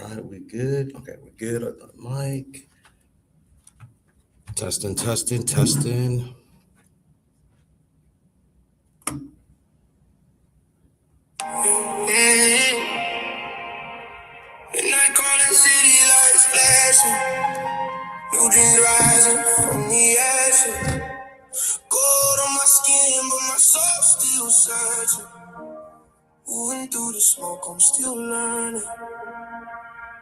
right, we good. Okay, we're good on the mic. Testing, testing, testing. Night calling city lights flashing, new dreams rising from the ashes. Gold on my skin, but my soul still searching. Moving through the smoke, I'm still learning.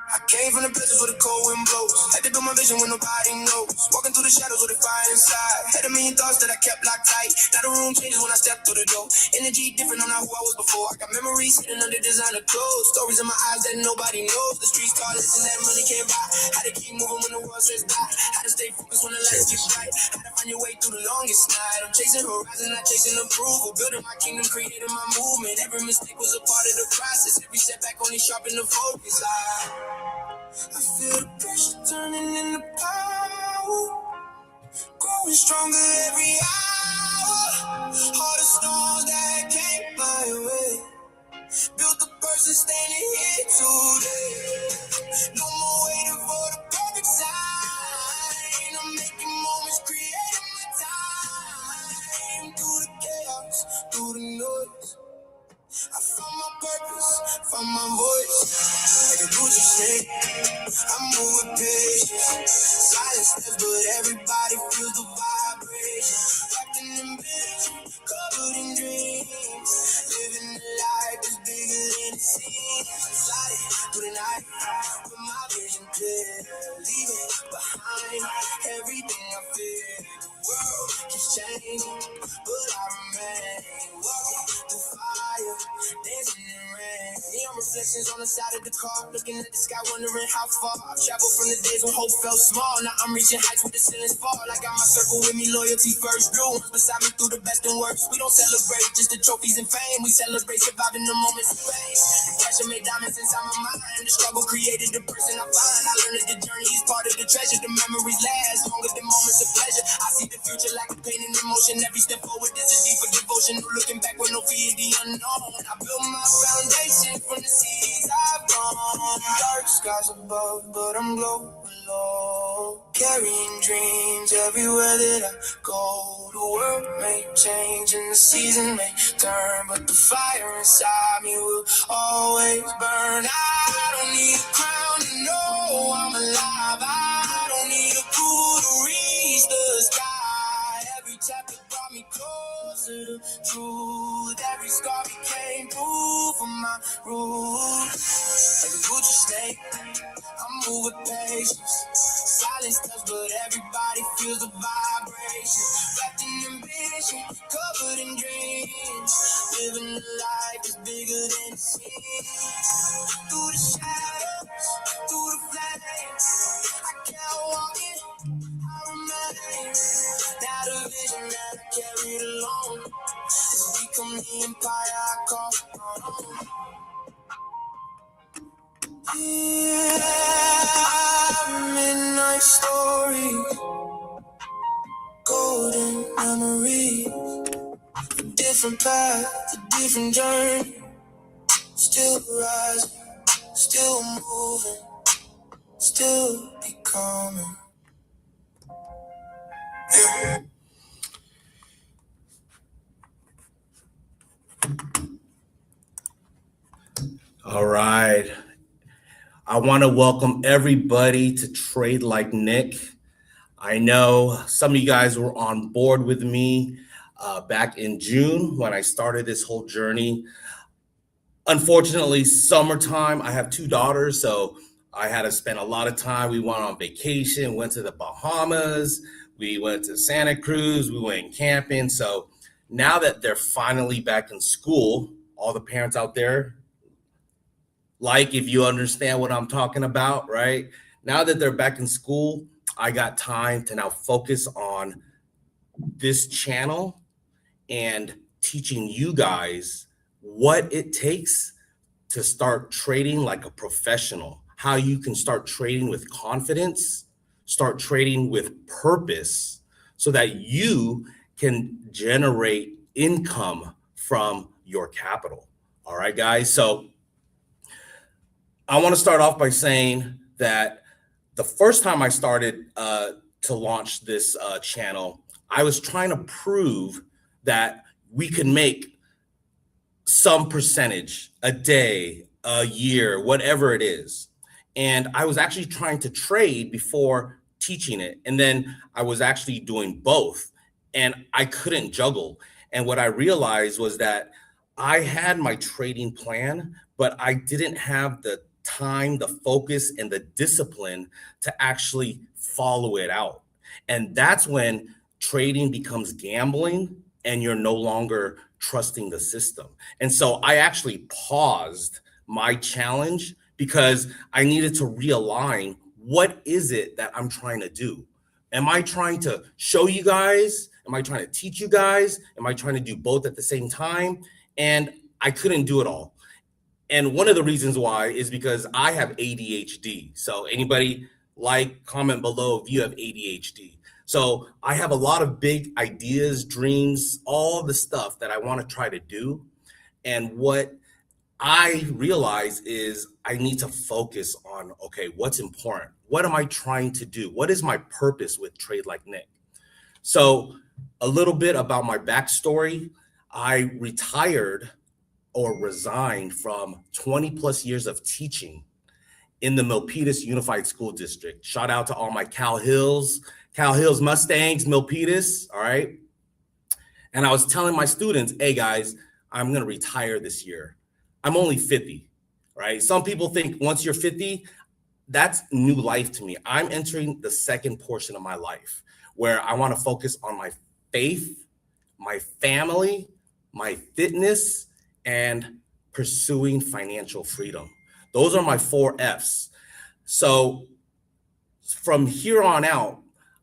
I came from the places where the cold wind blows. Had to build my vision when nobody knows. Walking through the shadows with a fire inside. Had a million thoughts that I kept locked tight. Now the room changes when I step through the door. Energy different, I'm not who I was before. I got memories hidden under designer clothes. Stories in my eyes that nobody knows. The streets call this and that money can't buy. Had to keep moving when the world says die. Had to stay focused when the lights get bright. Had to find your way through the longest night. I'm chasing horizon, not chasing approval. Building my kingdom, creating my movement. Every mistake was a part of the process. Every setback only sharpened the focus. I feel the pressure turning into power, growing stronger every hour. All the storms that came my way, built the person standing here today. No more waiting for the perfect sign. I'm making moments, creating my time. Through the chaos, through the noise, I found my purpose, found my voice. Like a Gucci snake, I move with patience. Silent steps, but everybody feels the vibration. Wrapped in ambition, covered in dreams. Living a life that's bigger than it seems. Sliding through the night with my vision clear. Leaving behind everything I fear. The world keeps changing, but I remain. Walking through fire, dancing in rain. Neon reflections on the side of the car, looking at the sky, wondering how far. I've traveled from the days when hope felt small. Now I'm reaching heights with the ceilings fall. I got my circle with me, loyalty first. Grew beside me through the best and worst. We don't celebrate just the trophies and fame. We celebrate surviving the moments of pain. The pressure made diamonds inside my mind. The struggle created the person I find. I learned that the journey is part of the treasure. The memories last longer than moments of pleasure. I see the future like a pain and emotion. Every step forward is a deeper devotion. No looking back with no fear of the unknown. I built my foundation from the seas I've grown. Dark skies above, but I'm glowing low. Carrying dreams everywhere that I go. The world may change and the season may turn, but the fire inside me will always burn. I don't need a crown to know I'm alive. I don't need a coup to reach the sky. Every chapter brought me closer to truth. Every scar became proof of my roots. Like a Gucci snake, I move with patience. Silence touch, but everybody feels the vibration. Wrapped in ambition, covered in dreams. Living a life that's bigger than it seems. Through the shadows, through the flames, I kept walking, I remain. Now the vision that I carried alone has become the empire I call home. Yeah, midnight stories, golden memories, a different path, a different journey. Still rising, still moving, still becoming. Yeah. All right. I want to welcome everybody to Trade Like Nick. I know some of you guys were on board with me back in June when I started this whole journey. Unfortunately, summertime, I have two daughters, so I had to spend a lot of time. We went on vacation, went to the Bahamas, we went to Santa Cruz, we went camping. So now that they're finally back in school, all the parents out there, like if you understand what I'm talking about, right? Now that they're back in school, I got time to now focus on this channel and teaching you guys what it takes to start trading like a professional, how you can start trading with confidence, start trading with purpose so that you can generate income from your capital. All right, guys. So I want to start off by saying that the first time I started to launch this channel, I was trying to prove that we could make some percentage a day, a year, whatever it is. And I was actually trying to trade before teaching it. And then I was actually doing both, and I couldn't juggle. And what I realized was that I had my trading plan, but I didn't have the time, the focus, and the discipline to actually follow it out. And that's when trading becomes gambling and you're no longer trusting the system. And so I actually paused my challenge because I needed to realign what is it that I'm trying to do? Am I trying to show you guys? Am I trying to teach you guys? Am I trying to do both at the same time? And I couldn't do it all. And one of the reasons why is because I have ADHD. So anybody comment below if you have ADHD. So I have a lot of big ideas, dreams, all the stuff that I want to try to do. And what I realize is I need to focus on, okay, what's important? What am I trying to do? What is my purpose with Trade Like Nick? So a little bit about my backstory. I retired or resigned from 20 plus years of teaching in the Milpitas Unified School District. Shout out to all my Cal Hills Mustangs, Milpitas, all right? And I was telling my students, hey guys, I'm gonna retire this year. I'm only 50, right? Some people think once you're 50, that's new life to me. I'm entering the second portion of my life where I wanna focus on my faith, my family, my fitness, and pursuing financial freedom. Those are my 4 F's. So from here on out,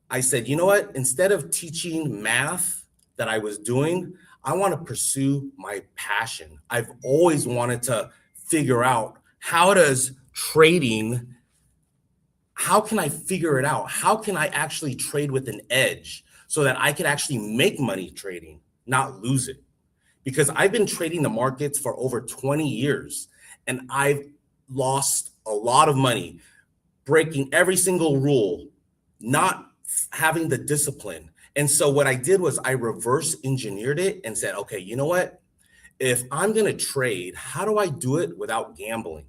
I said, you know what? Instead of teaching math that I was doing, I want to pursue my passion. I've always wanted to figure out how can I figure it out? How can I actually trade with an edge so that I could actually make money trading, not lose it? Because I've been trading the markets for over 20 years and I've lost a lot of money, breaking every single rule, not having the discipline. And so what I did was I reverse engineered it and said, okay, you know what? If I'm going to trade, how do I do it without gambling?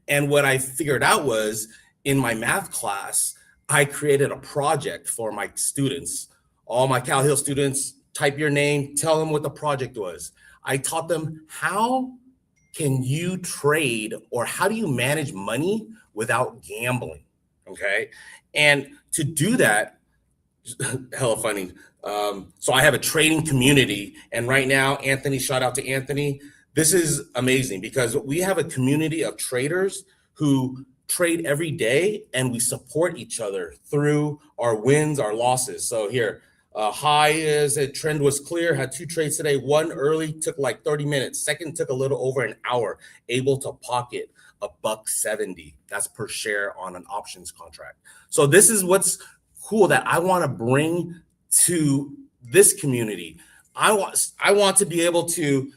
And what I figured out was in my math class, I created a project for my students, all my Cal Hill students. Type your name, tell them what the project was. I taught them how can you trade or how do you manage money without gambling, okay? And to do that, hella funny. So I have a trading community, and right now, Anthony, shout out to Anthony. This is amazing because we have a community of traders who trade every day and we support each other through our wins, our losses. So here, high is a trend was clear, had 2 trades today. One early took like 30 minutes. Second took a little over an hour, able to pocket $1.70. That's per share on an options contract. So this is what's cool that I want to bring to this community. I want to be able to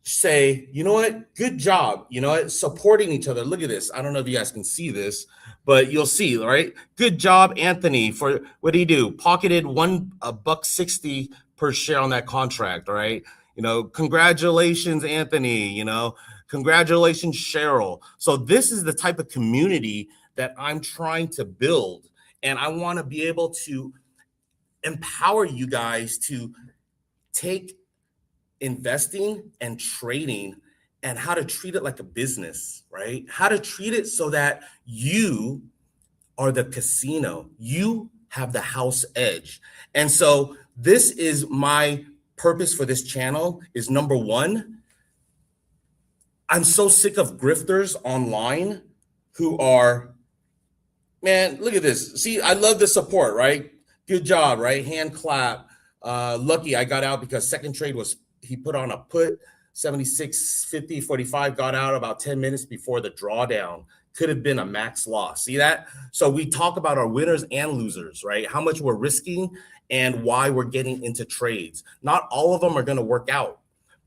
say, you know what, good job, you know, supporting each other. Look at this. I don't know if you guys can see this, but you'll see, right? Good job, Anthony, for what did he do? Pocketed $1.60 per share on that contract, right? You know, congratulations, Anthony, you know, congratulations, Cheryl. So this is the type of community that I'm trying to build. And I want to be able to empower you guys to take investing and trading and how to treat it like a business, right? How to treat it so that you are the casino, you have the house edge. And so this is my purpose for this channel is number one, I'm so sick of grifters online who are, man, look at this. See, I love the support, right? Good job, right? Hand clap. Lucky I got out because second trade was, he put on a put, 76.50, 45, got out about 10 minutes before the drawdown. Could have been a max loss. See that? So we talk about our winners and losers, right? How much we're risking and why we're getting into trades. Not all of them are going to work out,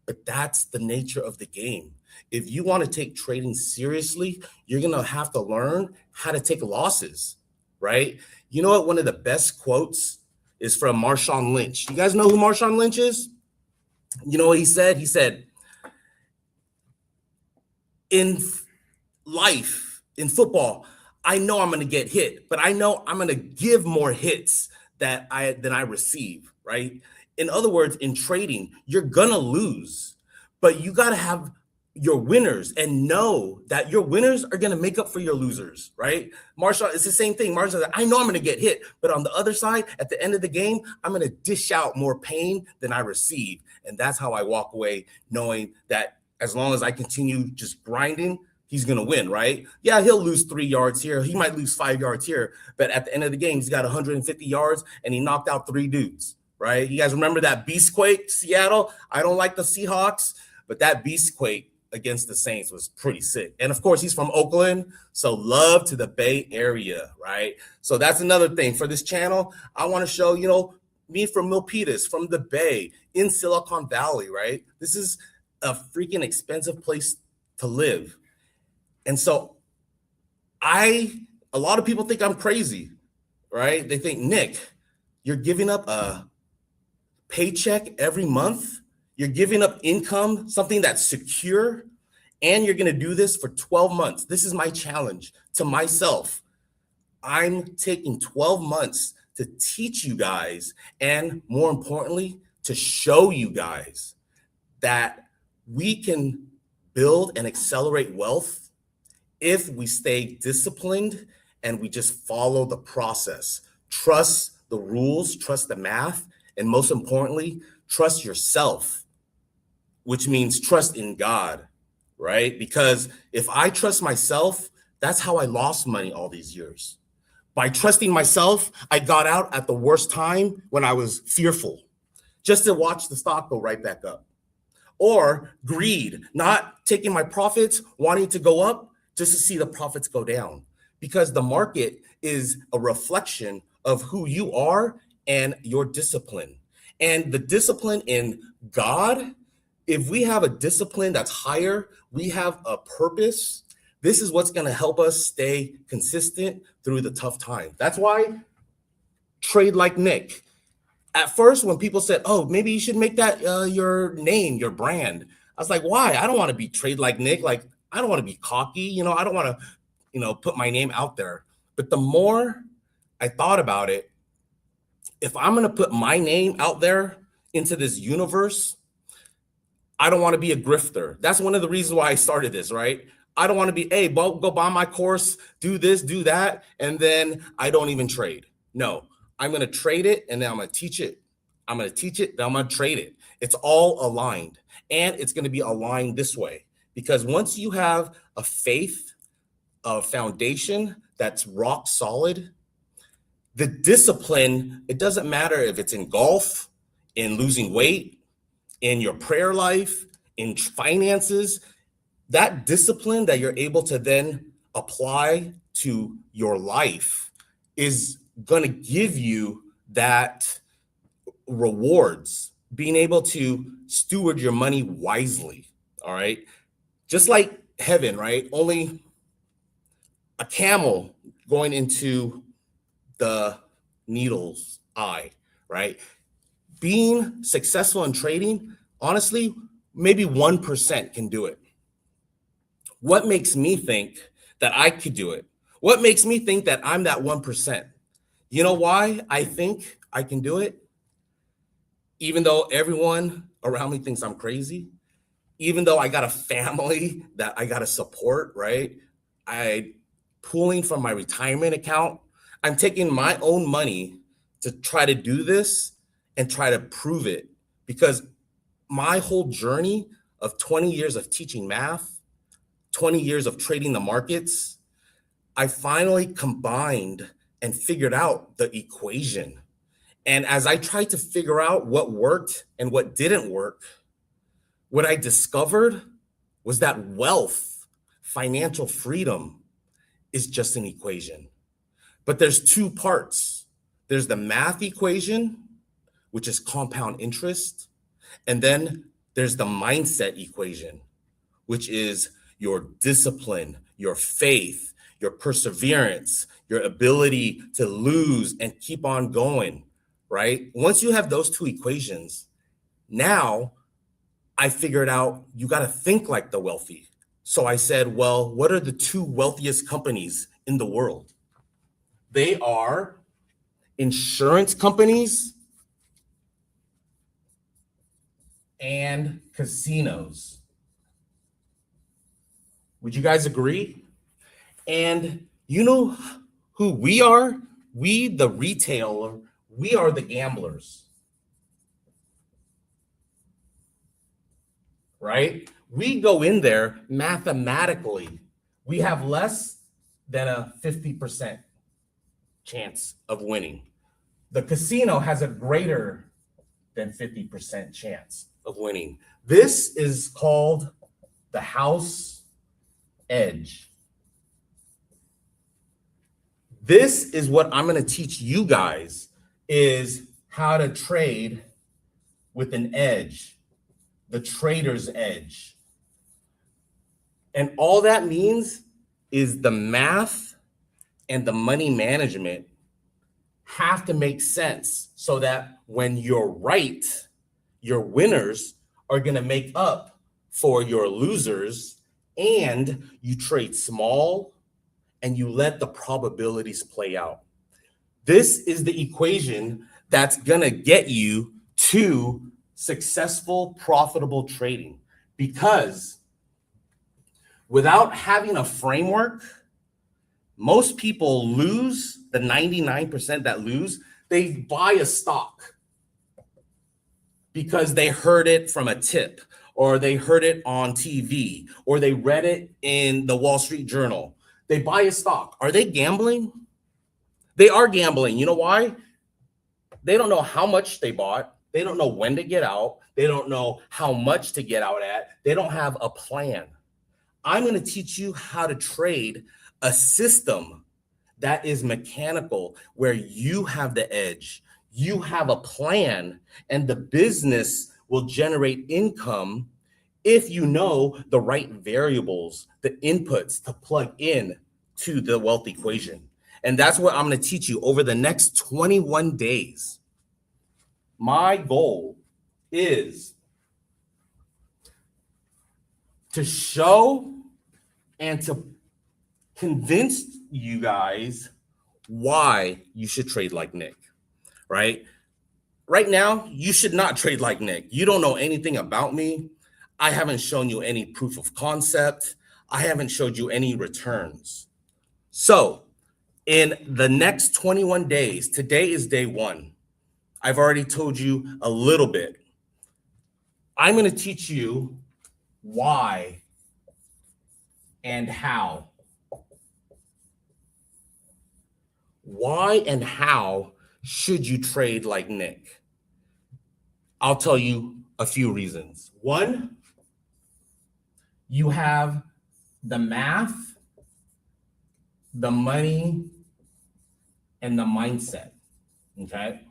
but that's the nature of the game. If you want to take trading seriously, you're going to have to learn how to take losses, right? You know what? One of the best quotes is from Marshawn Lynch. You guys know who Marshawn Lynch is? You know what he said? He said, in life, in football, I know I'm going to get hit, but I know I'm going to give more hits than I receive, right? In other words, in trading, you're going to lose, but you got to have your winners and know that your winners are going to make up for your losers, right? Marshall, it's the same thing. Marshall said, I know I'm going to get hit, but on the other side, at the end of the game, I'm going to dish out more pain than I receive. And that's how I walk away, knowing that as long as I continue just grinding, he's going to win, right? Yeah, he'll lose 3 yards here. He might lose 5 yards here. But at the end of the game, he's got 150 yards and he knocked out 3 dudes, right? You guys remember that Beastquake, Seattle? I don't like the Seahawks, but that Beastquake against the Saints was pretty sick. And of course, he's from Oakland, so love to the Bay Area, right? So that's another thing for this channel. I want to show, me from Milpitas, from the Bay, in Silicon Valley, right? This is a freaking expensive place to live. And so a lot of people think I'm crazy, right? They think, Nick, you're giving up a paycheck every month. You're giving up income, something that's secure, and you're going to do this for 12 months. This is my challenge to myself. I'm taking 12 months to teach you guys, and more importantly, to show you guys that we can build and accelerate wealth if we stay disciplined and we just follow the process. Trust the rules, trust the math, and most importantly, trust yourself, which means trust in God, right? Because if I trust myself, that's how I lost money all these years. By trusting myself, I got out at the worst time when I was fearful, just to watch the stock go right back up. Or greed, not taking my profits, wanting to go up just to see the profits go down. Because the market is a reflection of who you are and your discipline. And the discipline in God, if we have a discipline that's higher, we have a purpose, this is what's going to help us stay consistent through the tough times. That's why trade like Nick. At first, when people said, oh, maybe you should make that your name, your brand, I was like, why? I don't want to be trade like Nick. Like, I don't want to be cocky. I don't want to, put my name out there. But the more I thought about it, if I'm going to put my name out there into this universe, I don't want to be a grifter. That's one of the reasons why I started this, right? I don't want to be, hey, go buy my course, do this, do that, and then I don't even trade. No, I'm going to trade it, and then I'm going to teach it. I'm going to teach it, then I'm going to trade it. It's all aligned, and it's going to be aligned this way. Because once you have a faith, a foundation that's rock solid, the discipline, it doesn't matter if it's in golf, in losing weight, in your prayer life, in finances, that discipline that you're able to then apply to your life is going to give you that rewards, being able to steward your money wisely. All right. Just like heaven, right? Only a camel going into the needle's eye, right? Being successful in trading, honestly, maybe 1% can do it. What makes me think that I could do it? What makes me think that I'm that 1%? You know why I think I can do it? Even though everyone around me thinks I'm crazy, even though I got a family that I got to support, right? I pulling from my retirement account. I'm taking my own money to try to do this and try to prove it, because my whole journey of 20 years of teaching math, 20 years of trading the markets, I finally combined and figured out the equation. And as I tried to figure out what worked and what didn't work, what I discovered was that wealth, financial freedom, is just an equation. But there's 2 parts. There's the math equation, which is compound interest. And then there's the mindset equation, which is your discipline, your faith, your perseverance, your ability to lose and keep on going, right? Once you have those two equations, now I figured out you got to think like the wealthy. So I said, well, what are the two wealthiest companies in the world? They are insurance companies and casinos. Would you guys agree? And you know who we are? We, the retailer, we are the gamblers, right? We go in there mathematically. We have less than a 50% chance of winning. The casino has a greater than 50% chance of winning. This is called the house edge. This is what I'm going to teach you guys, is how to trade with an edge, the trader's edge. And all that means is the math and the money management have to make sense so that when you're right, your winners are going to make up for your losers, and you trade small and you let the probabilities play out. This is the equation that's going to get you to successful, profitable trading, because without having a framework, most people lose. The 99% that lose, they buy a stock because they heard it from a tip, or they heard it on TV, or they read it in the Wall Street Journal. They buy a stock. Are they gambling? They are gambling. You know why? They don't know how much they bought. They don't know when to get out. They don't know how much to get out at. They don't have a plan. I'm going to teach you how to trade a system that is mechanical, where you have the edge, you have a plan, and the business will generate income if you know the right variables, the inputs to plug in to the wealth equation. And that's what I'm going to teach you over the next 21 days. My goal is to show and to convince you guys why you should trade like Nick, right? Right now, you should not trade like Nick. You don't know anything about me. I haven't shown you any proof of concept. I haven't showed you any returns. So in the next 21 days, today is day one. I've already told you a little bit. I'm going to teach you why and how. Why and how should you trade like Nick? I'll tell you a few reasons. One, you have the math, the money, and the mindset, okay?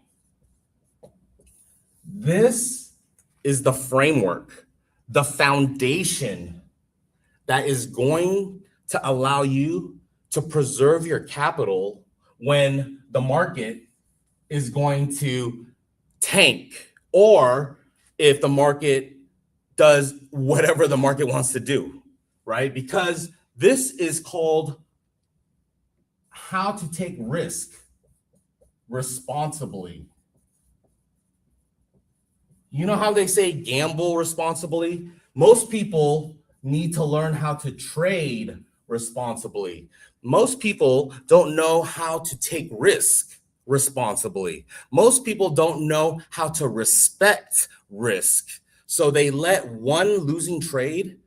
This is the framework, the foundation that is going to allow you to preserve your capital when the market is going to tank, or if the market does whatever the market wants to do, right? Because this is called how to take risk responsibly. You know how they say gamble responsibly? Most people need to learn how to trade responsibly. Most people don't know how to take risk responsibly. Most people don't know how to respect risk. So they let one losing trade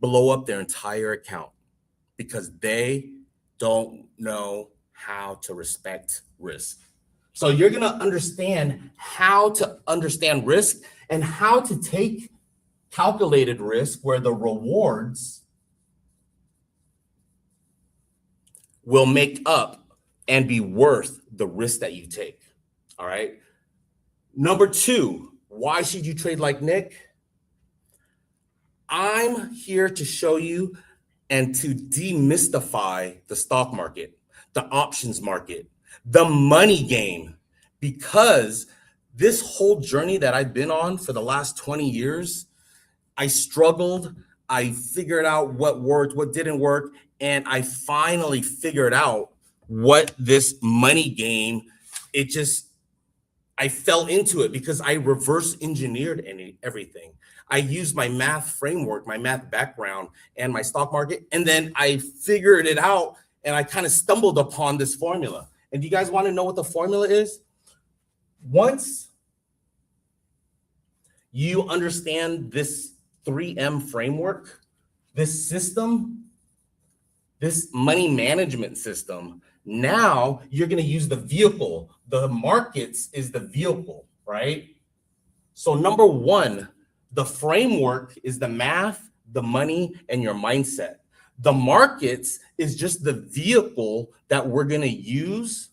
blow up their entire account because they don't know how to respect risk. So you're going to understand how to understand risk and how to take calculated risk where the rewards will make up and be worth the risk that you take. All right. Number two, why should you trade like Nick? I'm here to show you and to demystify the stock market, the options market, the money game, because this whole journey that I've been on for the last 20 years, I struggled. I figured out what worked, what didn't work, and I finally figured out what this money game, I fell into it because I reverse engineered everything. I used my math framework, my math background, and my stock market, and then I figured it out and I kind of stumbled upon this formula. And do you guys want to know what the formula is? Once you understand this 3M framework, this system, this money management system, now you're going to use the vehicle. The markets is the vehicle, right? So number one, the framework is the math, the money, and your mindset. The markets is just the vehicle that we're going to use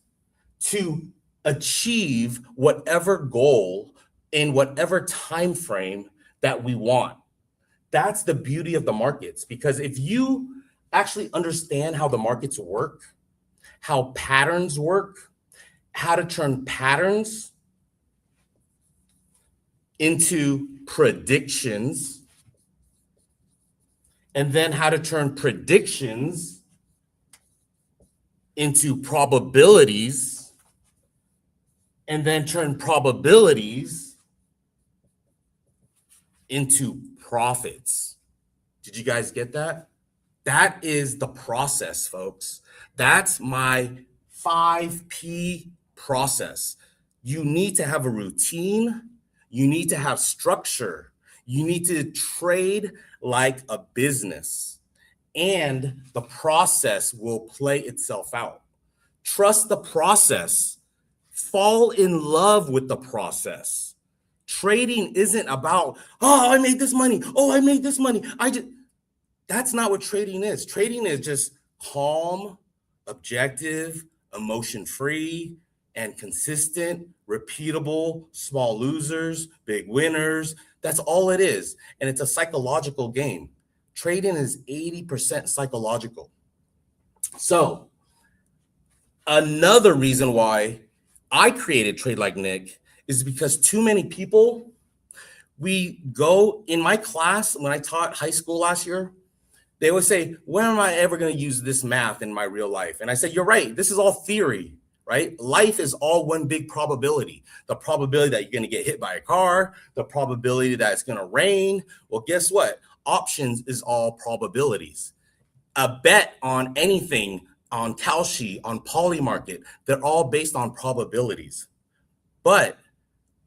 to achieve whatever goal in whatever time frame that we want. That's the beauty of the markets, because if you actually understand how the markets work, how patterns work, how to turn patterns into predictions, and then how to turn predictions into probabilities, and then turn probabilities into profits. Did you guys get that? That is the process, folks. That's my 5P process. You need to have a routine. You need to have structure. You need to trade like a business, and the process will play itself out. Trust the process. Fall in love with the process. Trading isn't about, oh, I made this money. Oh, I made this money. That's not what trading is. Trading is just calm, objective, emotion-free, and consistent, repeatable, small losers, big winners. That's all it is. And it's a psychological game. Trading is 80% psychological. So another reason why I created Trade Like Nick is because too many people, we go in my class, when I taught high school last year, they would say, when am I ever going to use this math in my real life? And I said, you're right. This is all theory, right? Life is all one big probability. The probability that you're going to get hit by a car, the probability that it's going to rain. Well, guess what? Options is all probabilities. A bet on anything, on Kalshi, on Polymarket, they're all based on probabilities. But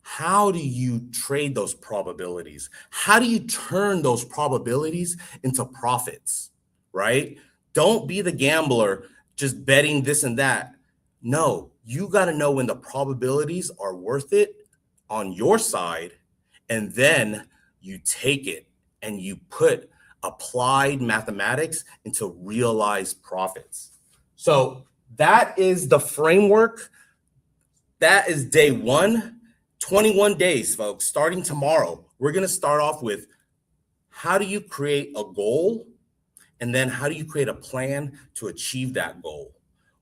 how do you trade those probabilities? How do you turn those probabilities into profits, right? Don't be the gambler just betting this and that. No, you got to know when the probabilities are worth it on your side, and then you take it and you put applied mathematics into realized profits. So that is the framework. That is day one. 21 days, folks, starting tomorrow. We're going to start off with how do you create a goal, and then how do you create a plan to achieve that goal?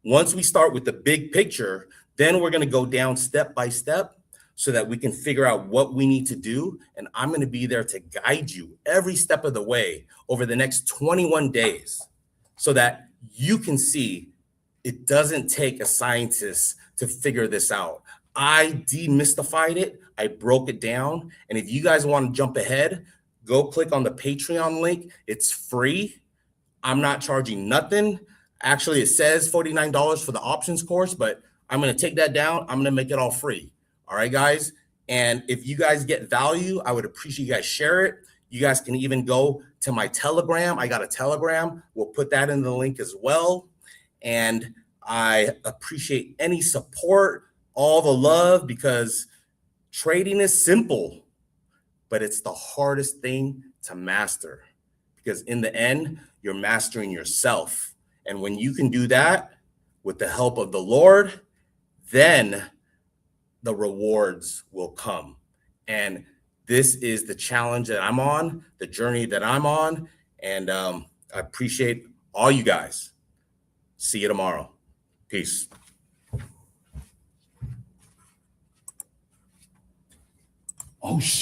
Once we start with the big picture, then we're going to go down step by step so that we can figure out what we need to do. And I'm going to be there to guide you every step of the way over the next 21 days so that you can see it doesn't take a scientist to figure this out. I demystified it. I broke it down. And if you guys want to jump ahead, go click on the Patreon link. It's free. I'm not charging nothing. Actually, it says $49 for the options course, but I'm going to take that down. I'm going to make it all free. All right, guys. And if you guys get value, I would appreciate you guys share it. You guys can even go to my Telegram. I got a Telegram. We'll put that in the link as well. And I appreciate any support, all the love, because trading is simple, but it's the hardest thing to master, because in the end, you're mastering yourself. And when you can do that with the help of the Lord, then the rewards will come. And This is the challenge that I'm on, the journey that I'm on. And I appreciate all you guys. See you tomorrow. Peace. Oh,